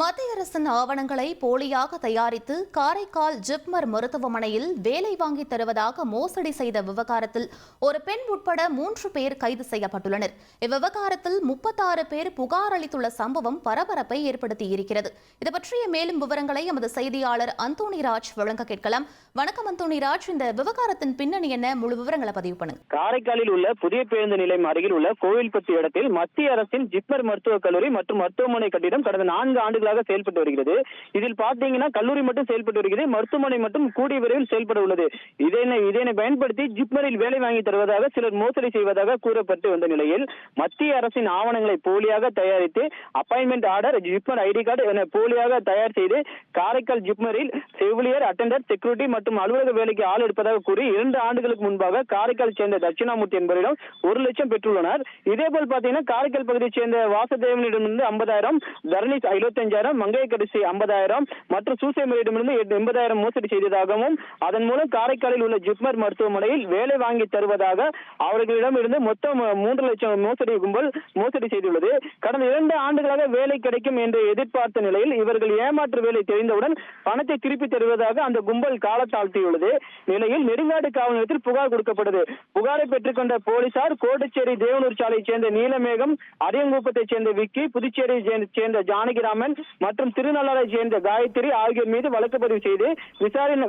மத்திய அரசின் ஆவணங்களை போலியாக தயாரித்து காரைக்கால் ஜிப்மர் மருத்துவமனையில் வேலை வாங்கி தருவதாக மோசடி செய்த விவகாரத்தில் ஒரு பெண் உட்பட 3 பேர் கைது செய்யப்பட்டுள்ளனர். இவ்விவகாரத்தில் 36 பேர் புகார் அளித்துள்ள சம்பவம் பரபரப்பை ஏற்படுத்தியிருக்கிறது. இது பற்றிய மேலும் விவரங்களை எமது செய்தியாளர் அந்தோணிராஜ் வழங்க கேட்கலாம். வணக்கம் அந்தோணிராஜ், இந்த விவகாரத்தின் பின்னணி என்ன? முழு விவரங்களை பதிவு பண்ணுங்க. காரைக்காலில் உள்ள புதிய பேருந்து நிலையம் அருகில் உள்ள கோவில்பட்டி இடத்தில் மத்திய அரசின் ஜிப்மர் மருத்துவக் கல்லூரி மற்றும் மருத்துவமனை கட்டிடம் கடந்த 4 ஆண்டுகளாக செயல்பட்டு வருகிறது. இதில் பாத்தீங்கன்னா கல்லூரி மட்டும் செயல்பட்டு வருகிறது, மருத்துவமனை மட்டும் கூடிய விரைவில் செயல்பட உள்ளது. இதனை பயன்படுத்தி ஜிப்மரில் வேலை வாங்கி தருவதாக சிலர் மோசடி செய்வதாக கூறப்பட்டு வந்த நிலையில் மத்திய அரசின் ஆவணங்களை போலியாக தயாரித்து appointment order, JIPMER ID card என போலியாக தயார் செய்து காரைக்கால் ஜிப்மரில் செவிலியர், அட்டெண்டர், செக்யூரிட்டி மற்றும் அலுவலக வேலைக்கு ஆள் எடுப்பதாக கூறி 2 ஆண்டுகளுக்கு முன்பாக காரைக்கால் சேர்ந்த தட்சிணாமூர்த்தி என்பவரிடம் 1 லட்சம் பெற்றுள்ளனர். இதேபோல் பாத்தீங்கன்னா காரைக்கால் பகுதியை சேர்ந்த வாசுதேவனிடமிருந்து 50,000, தர்னிஸ் 75,000, மங்கையக்கரிசி 50,000 மற்றும் சூசேமரிடமிருந்து 80,000 மோசடி செய்ததாகவும் அதன் மூலம் காரைக்காலில் உள்ள ஜிப்மர் மருத்துவமனையில் வேலை வாங்கி தருவதாக அவர்களிடம் இருந்து மொத்தம் 3 லட்சம் மோசடி கும்பல் மோசடி செய்துள்ளது. கடந்த 2 ஆண்டுகளாக வேலை கிடைக்கும் என்று எதிர்பார்த்த நிலையில் இவர்கள் ஏமாற்று வேலை தெரிந்தவுடன் பணத்தை திருப்பி தருவதாக அந்த கும்பல் காலத்தாழ்த்தியுள்ளது. நிலையில் நெடுங்காடு காவல் நிலையத்தில் புகார் கொடுக்கப்பட்டது. புகாரை பெற்றுக்கொண்ட போலீசார் கோட்டச்சேரி தேவனூர் சாலையை சேர்ந்த நீலமேகம், அரியங்குப்பத்தை சேர்ந்த விக்கி, புதுச்சேரியை சேர்ந்த ஜானகிராமன் மற்றும் திருநள்ளாரை சேர்ந்த காயத்ரி ஆகியோர் மீது வழக்கு பதிவு செய்து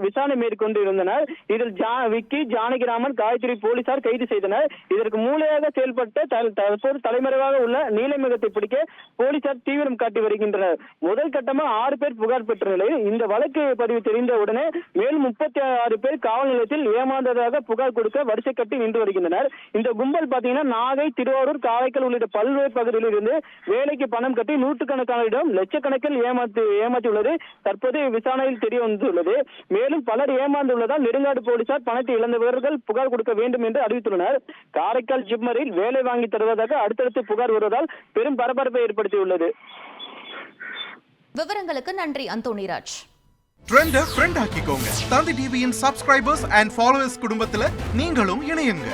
விசாரணை மேற்கொண்டு இருந்தனர். இதில் விக்கி, ஜானகிராமன், காயத்ரி போலீசார் கைது செய்தனர். இதற்கு மூளையாக செயல்பட்ட தற்போது தலைமறைவாக உள்ள நீலமேகத்தை பிடிக்க போலீசார் தீவிரம் காட்டி வருகின்றனர். முதல் கட்டமாக 6 பேர் புகார் பெற்ற நிலையில் இந்த வழக்கு பதிவு தெரிந்தவுடனே மேலும் 36 பேர் காவல் நிலையத்தில் ஏமாந்ததாக புகார் கொடுக்க வரிசை கட்டி நின்று வருகின்றனர். இந்த கும்பல் பாத்தீங்கன்னா நாகை, திருவாரூர், காரைக்கால் உள்ளிட்ட பல்வேறு பகுதிகளில் இருந்து வேலைக்கு பணம் கட்டி நூற்றுக்கணக்கானோரிடம் லட்சக்கணக்கில் ஏமாற்றியுள்ளது தற்போது விசாரணையில் தெரிய வந்துள்ளது. மேலும் பலர் ஏமாந்துள்ளதால் நெடுங்காடு போலீசார் பணத்தை இழந்தவர்கள் புகார் கொடுக்க வேண்டும் என்று அறிவித்துள்ளனர். காரைக்கால் ஜிப்மரில் வேலை வாங்கி தருவதாக அடுத்தடுத்து புகார் வருவதால் பெரும் பரபரப்பை ஏற்படுத்தியுள்ளது. விவரங்களுக்கு நன்றி அந்தோணிராஜ். ட்ரெண்டை ஃப்ரெண்ட் ஆக்கிக்கோங்க. தந்தி டிவியின் சப்ஸ்கிரைபர்ஸ் அண்ட் ஃபாலோவர்ஸ் குடும்பத்துல நீங்களும் இணையுங்க.